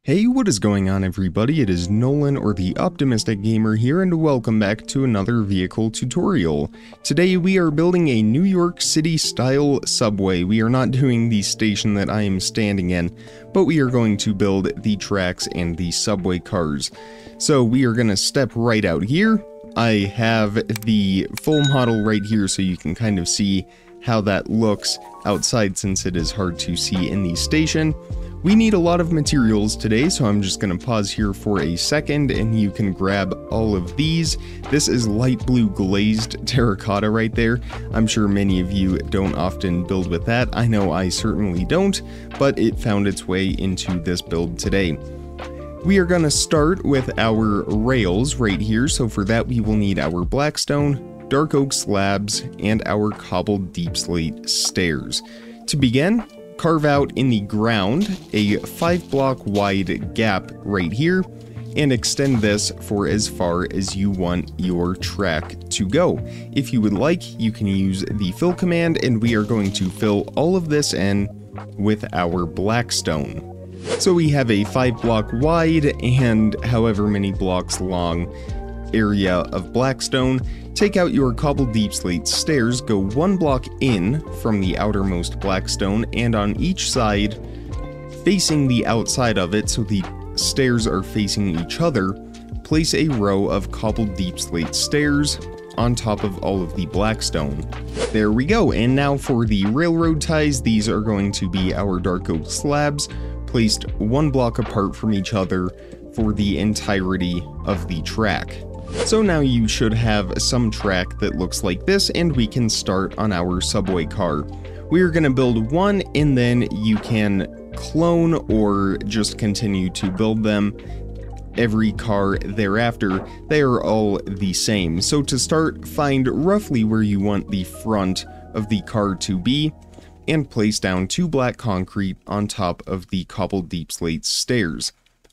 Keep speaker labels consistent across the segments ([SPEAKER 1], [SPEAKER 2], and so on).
[SPEAKER 1] Hey, what is going on everybody? It is Nolan, or the Optimistic Gamer here, and welcome back to another vehicle tutorial. Today we are building a New York City style subway. We are not doing the station that I am standing in, but we are going to build the tracks and the subway cars. So we are going to step right out here. I have the full model right here so you can kind of see how that looks outside since it is hard to see in the station. We need a lot of materials today, so I'm just going to pause here for a second and you can grab all of these. This is light blue glazed terracotta right there. I'm sure many of you don't often build with that. I know I certainly don't, but it found its way into this build today. We are going to start with our rails right here, so for that we will need our blackstone, dark oak slabs, and our cobbled deep slate stairs. To begin, carve out in the ground a 5-block wide gap right here and extend this for as far as you want your track to go. If you would like, you can use the fill command, and we are going to fill all of this in with our blackstone. So we have a 5-block wide and however many blocks long area of blackstone. Take out your cobbled deep slate stairs, go 1 block in from the outermost blackstone, and on each side, facing the outside of it so the stairs are facing each other, place a row of cobbled deep slate stairs on top of all of the blackstone. There we go, and now for the railroad ties, these are going to be our dark oak slabs, placed 1 block apart from each other for the entirety of the track. So now you should have some track that looks like this, and we can start on our subway car. We are going to build one, and then you can clone or just continue to build them every car thereafter. They are all the same. So to start, find roughly where you want the front of the car to be, and place down 2 black concrete on top of the cobbled deep slate stairs.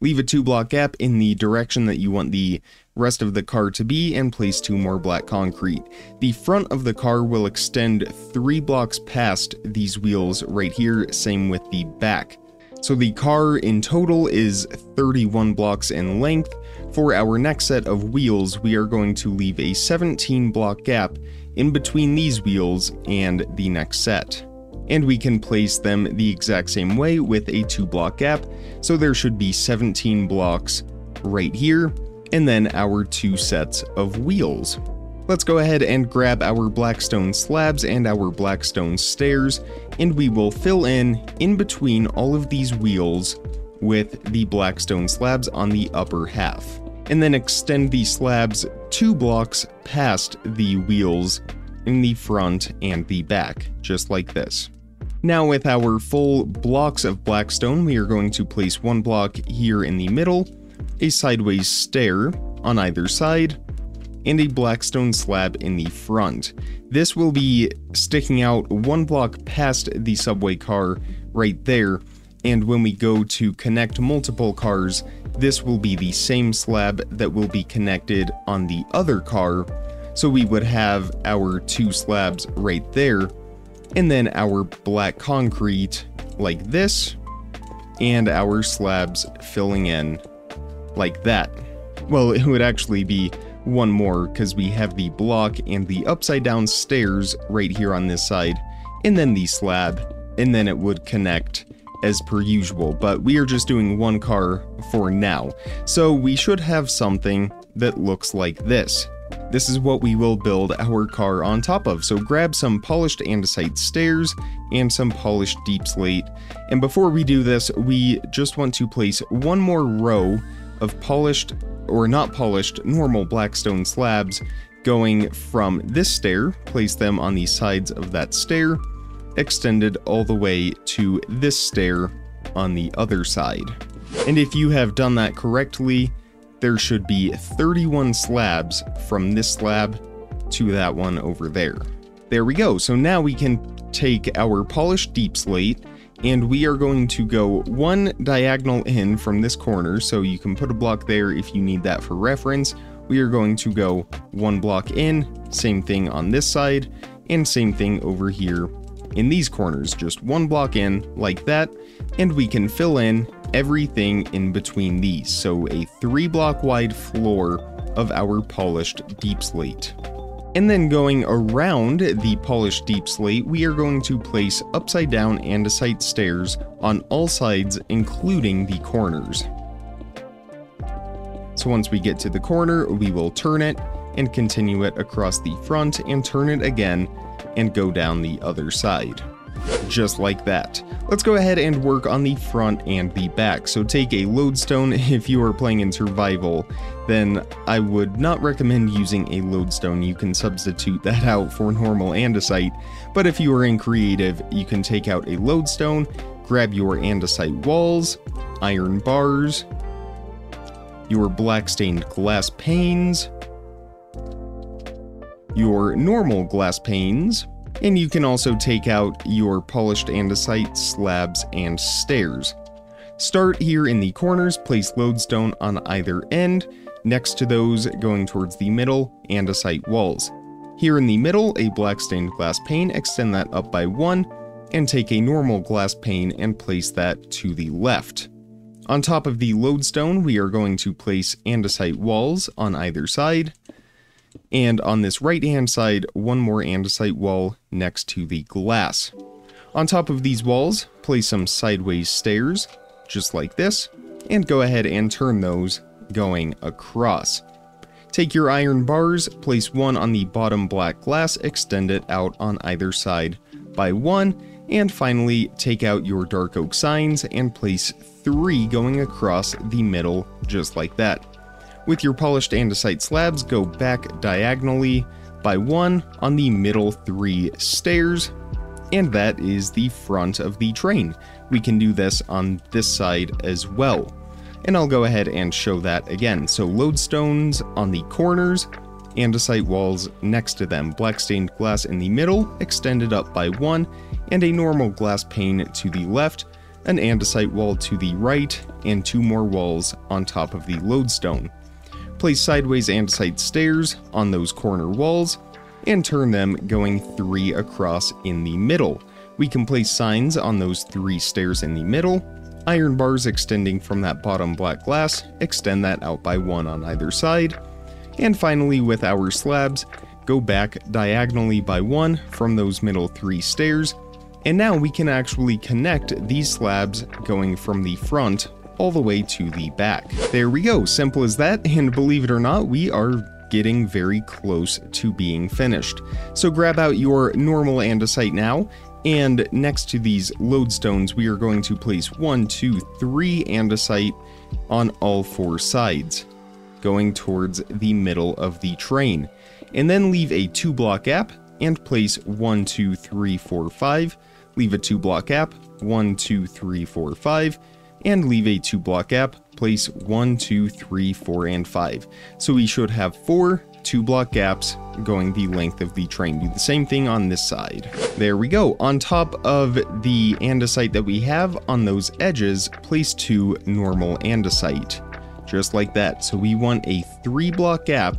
[SPEAKER 1] Leave a 2-block gap in the direction that you want the rest of the car to be, and place 2 more black concrete. The front of the car will extend 3 blocks past these wheels right here, same with the back. So the car in total is 31 blocks in length. For our next set of wheels, we are going to leave a 17-block gap in between these wheels and the next set. And we can place them the exact same way with a 2-block gap, so there should be 17 blocks right here, and then our 2 sets of wheels. Let's go ahead and grab our blackstone slabs and our blackstone stairs, and we will fill in between all of these wheels with the blackstone slabs on the upper half. And then extend the slabs 2 blocks past the wheels in the front and the back, just like this. Now with our full blocks of blackstone, we are going to place 1 block here in the middle, a sideways stair on either side, and a blackstone slab in the front. This will be sticking out 1 block past the subway car right there, and when we go to connect multiple cars, this will be the same slab that will be connected on the other car. So we would have our 2 slabs right there, and then our black concrete like this, and our slabs filling in like that. Well, it would actually be 1 more because we have the block and the upside down stairs right here on this side, and then the slab, and then it would connect as per usual, but we are just doing 1 car for now. So we should have something that looks like this. This is what we will build our car on top of. So grab some polished andesite stairs and some polished deep slate. And before we do this, we just want to place 1 more row of polished, or not polished, normal blackstone slabs going from this stair, place them on the sides of that stair, extended all the way to this stair on the other side. And if you have done that correctly, there should be 31 slabs from this slab to that one over there. There we go. So now we can take our polished deep slate, and we are going to go 1 diagonal in from this corner, so you can put a block there if you need that for reference. We are going to go 1 block in, same thing on this side, and same thing over here in these corners, just 1 block in like that, and we can fill in everything in between these, so a 3-block wide floor of our polished deep slate. And then going around the polished deep slate, we are going to place upside down andesite stairs on all sides, including the corners. So once we get to the corner, we will turn it and continue it across the front and turn it again and go down the other side. Just like that. Let's go ahead and work on the front and the back. So take a lodestone. If you are playing in survival, then I would not recommend using a lodestone. You can substitute that out for normal andesite. But if you are in creative, you can take out a lodestone, grab your andesite walls, iron bars, your black stained glass panes, your normal glass panes, and you can also take out your polished andesite slabs and stairs. Start here in the corners, place lodestone on either end, next to those going towards the middle, andesite walls. Here in the middle, a black stained glass pane, extend that up by 1, and take a normal glass pane and place that to the left. On top of the lodestone, we are going to place andesite walls on either side. And on this right-hand side, one more andesite wall next to the glass. On top of these walls, place some sideways stairs, just like this, and go ahead and turn those going across. Take your iron bars, place one on the bottom black glass, extend it out on either side by 1, and finally take out your dark oak signs and place 3 going across the middle, just like that. With your polished andesite slabs, go back diagonally by 1 on the middle 3 stairs, and that is the front of the train. We can do this on this side as well. And I'll go ahead and show that again. So lodestones on the corners, andesite walls next to them, black stained glass in the middle, extended up by 1, and a normal glass pane to the left, an andesite wall to the right, and 2 more walls on top of the lodestone. Place sideways andesite stairs on those corner walls, and turn them going 3 across in the middle. We can place signs on those 3 stairs in the middle, iron bars extending from that bottom black glass, extend that out by 1 on either side, and finally with our slabs, go back diagonally by 1 from those middle 3 stairs, and now we can actually connect these slabs going from the front all the way to the back. There we go, simple as that, and believe it or not, we are getting very close to being finished. So grab out your normal andesite now, and next to these lodestones, we are going to place 1, 2, 3 andesite on all 4 sides, going towards the middle of the train. And then leave a 2-block gap and place 1, 2, 3, 4, 5. Leave a 2-block gap, 1, 2, 3, 4, 5. And leave a 2-block gap, place 1, 2, 3, 4, and 5. So we should have 4 2-block gaps going the length of the train. Do the same thing on this side. There we go. On top of the andesite that we have on those edges, place 2 normal andesite. Just like that. So we want a 3-block gap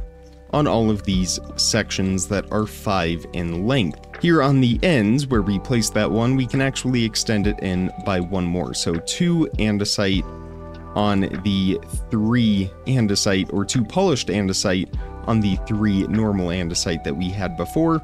[SPEAKER 1] on all of these sections that are 5 in length. Here on the ends where we place that one, we can actually extend it in by 1 more. So 2 andesite on the 3 andesite, or 2 polished andesite on the 3 normal andesite that we had before.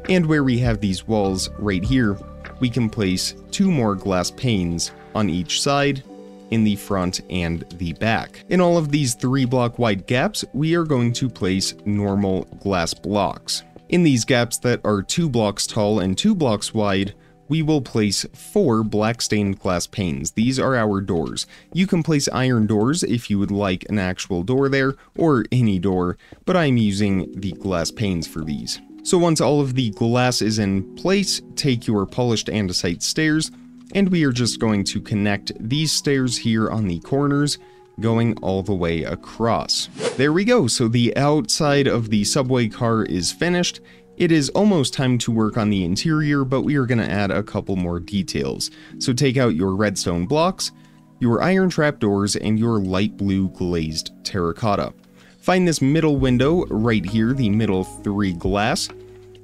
[SPEAKER 1] And where we have these walls right here, we can place 2 more glass panes on each side, in the front and the back. In all of these 3-block wide gaps, we are going to place normal glass blocks. In these gaps that are 2 blocks tall and 2 blocks wide, we will place 4 black stained glass panes. These are our doors. You can place iron doors if you would like an actual door there, or any door, but I'm using the glass panes for these. So once all of the glass is in place, take your polished andesite stairs, and we are just going to connect these stairs here on the corners, going all the way across. There we go, so the outside of the subway car is finished. It is almost time to work on the interior, but we are going to add a couple more details. So take out your redstone blocks, your iron trapdoors, and your light blue glazed terracotta. Find this middle window right here, the middle 3 glass,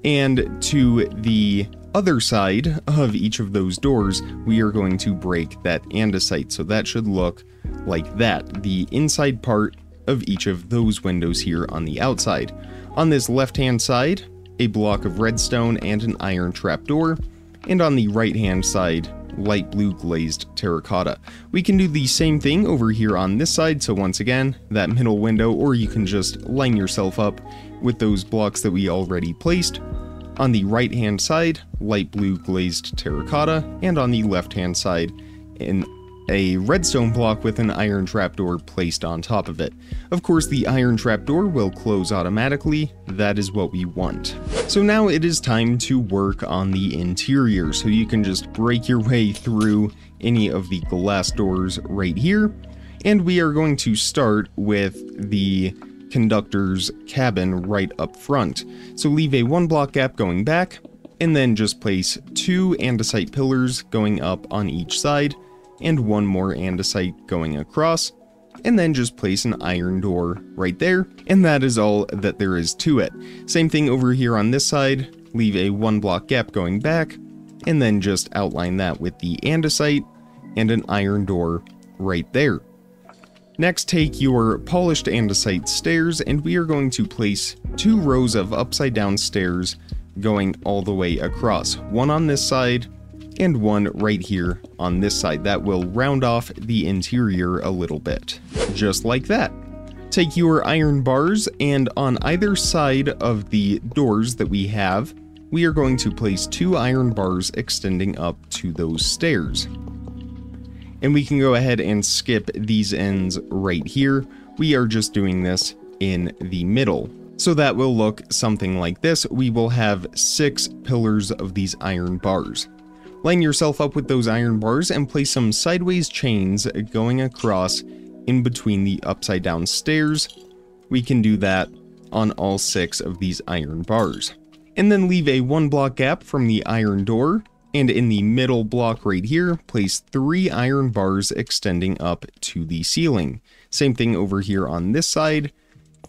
[SPEAKER 1] and to the other side of each of those doors, we are going to break that andesite. So that should look like that, the inside part of each of those windows here on the outside. On this left-hand side, a block of redstone and an iron trapdoor, and on the right-hand side, light blue glazed terracotta. We can do the same thing over here on this side, so once again, that middle window, or you can just line yourself up with those blocks that we already placed. On the right-hand side, light blue glazed terracotta, and on the left-hand side, a redstone block with an iron trapdoor placed on top of it. Of course, the iron trapdoor will close automatically. That is what we want. So now it is time to work on the interior. So you can just break your way through any of the glass doors right here. And we are going to start with the conductor's cabin right up front. So leave a 1 block gap going back, and then just place 2 andesite pillars going up on each side, and 1 more andesite going across, and then just place an iron door right there, and that is all that there is to it. Same thing over here on this side, leave a 1 block gap going back, and then just outline that with the andesite and an iron door right there. Next, take your polished andesite stairs, and we are going to place 2 rows of upside down stairs going all the way across, 1 on this side and 1 right here on this side. That will round off the interior a little bit, just like that. Take your iron bars, and on either side of the doors that we have, we are going to place 2 iron bars extending up to those stairs. And we can go ahead and skip these ends right here. We are just doing this in the middle. So that will look something like this. We will have 6 pillars of these iron bars. Line yourself up with those iron bars and place some sideways chains going across in between the upside down stairs. We can do that on all 6 of these iron bars. And then leave a 1 block gap from the iron door, and in the middle block right here, place 3 iron bars extending up to the ceiling. Same thing over here on this side,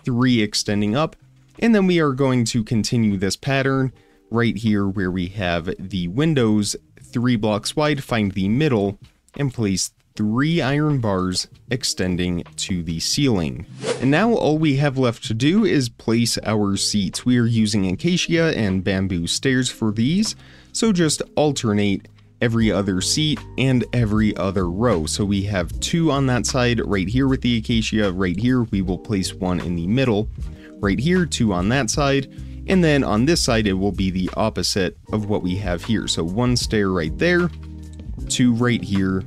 [SPEAKER 1] 3 extending up, and then we are going to continue this pattern right here where we have the windows 3 blocks wide, find the middle, and place 3 iron bars extending to the ceiling. And now all we have left to do is place our seats. We are using acacia and bamboo stairs for these, so just alternate every other seat and every other row. So we have 2 on that side right here with the acacia. Right here we will place 1 in the middle. Right here, 2 on that side. And then on this side, it will be the opposite of what we have here. So 1 stair right there, 2 right here,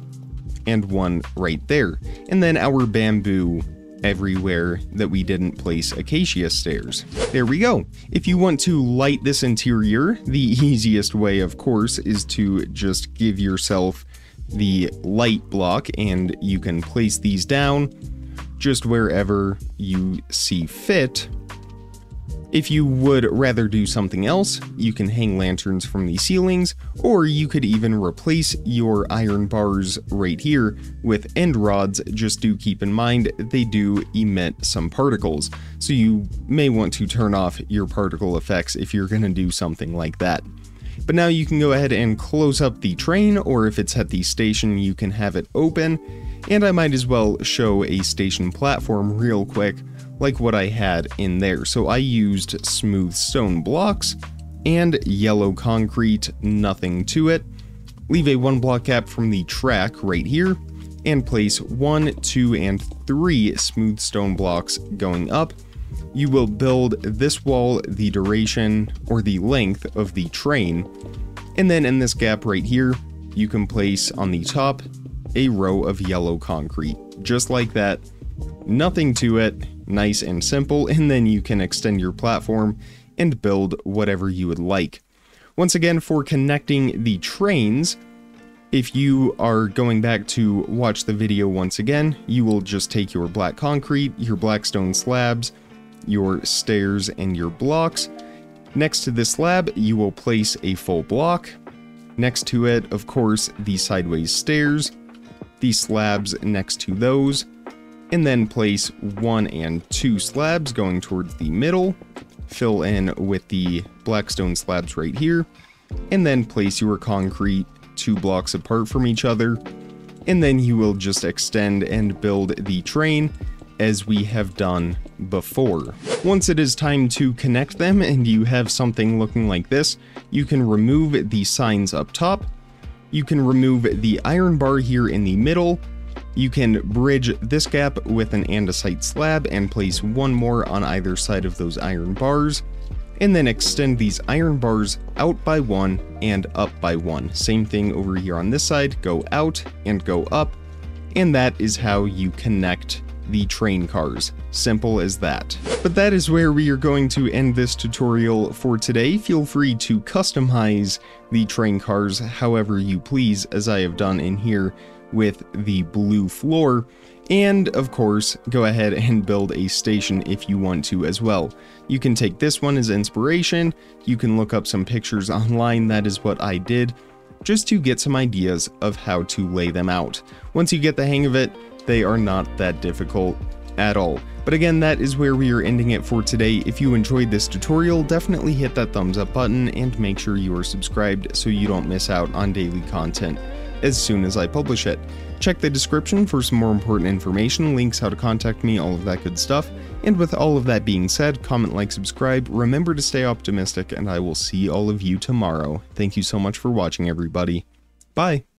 [SPEAKER 1] and 1 right there. And then our bamboo everywhere that we didn't place acacia stairs. There we go. If you want to light this interior, the easiest way, of course, is to just give yourself the light block, and you can place these down just wherever you see fit. If you would rather do something else, you can hang lanterns from the ceilings, or you could even replace your iron bars right here with end rods. Just do keep in mind they do emit some particles, so you may want to turn off your particle effects if you're going to do something like that. But now you can go ahead and close up the train, or if it's at the station, you can have it open. And I might as well show a station platform real quick, like what I had in there. So I used smooth stone blocks and yellow concrete, nothing to it. Leave a 1 block gap from the track right here, and place 1, 2, and 3 smooth stone blocks going up. You will build this wall the duration or the length of the train, and then in this gap right here, you can place on the top a row of yellow concrete, just like that. Nothing to it, nice and simple, and then you can extend your platform and build whatever you would like. Once again, for connecting the trains, if you are going back to watch the video once again, you will just take your black concrete, your black stone slabs, your stairs, and your blocks. Next to this slab, you will place a full block. Next to it, of course, the sideways stairs, the slabs next to those, and then place 1 and 2 slabs going towards the middle. Fill in with the black stone slabs right here, and then place your concrete 2 blocks apart from each other, and then you will just extend and build the train as we have done before. Once it is time to connect them and you have something looking like this, you can remove the signs up top, you can remove the iron bar here in the middle, you can bridge this gap with an andesite slab and place one more on either side of those iron bars, and then extend these iron bars out by 1 and up by 1. Same thing over here on this side, go out and go up, and that is how you connect the train cars. Simple as that. But that is where we are going to end this tutorial for today. Feel free to customize the train cars however you please, as I have done in here with the blue floor. And of course, go ahead and build a station if you want to as well. You can take this one as inspiration. You can look up some pictures online. That is what I did, just to get some ideas of how to lay them out. Once you get the hang of it, they are not that difficult at all. But again, that is where we are ending it for today. If you enjoyed this tutorial, definitely hit that thumbs up button and make sure you are subscribed so you don't miss out on daily content as soon as I publish it. Check the description for some more important information, links, how to contact me, all of that good stuff. And with all of that being said, comment, like, subscribe, remember to stay optimistic, and I will see all of you tomorrow. Thank you so much for watching, everybody. Bye!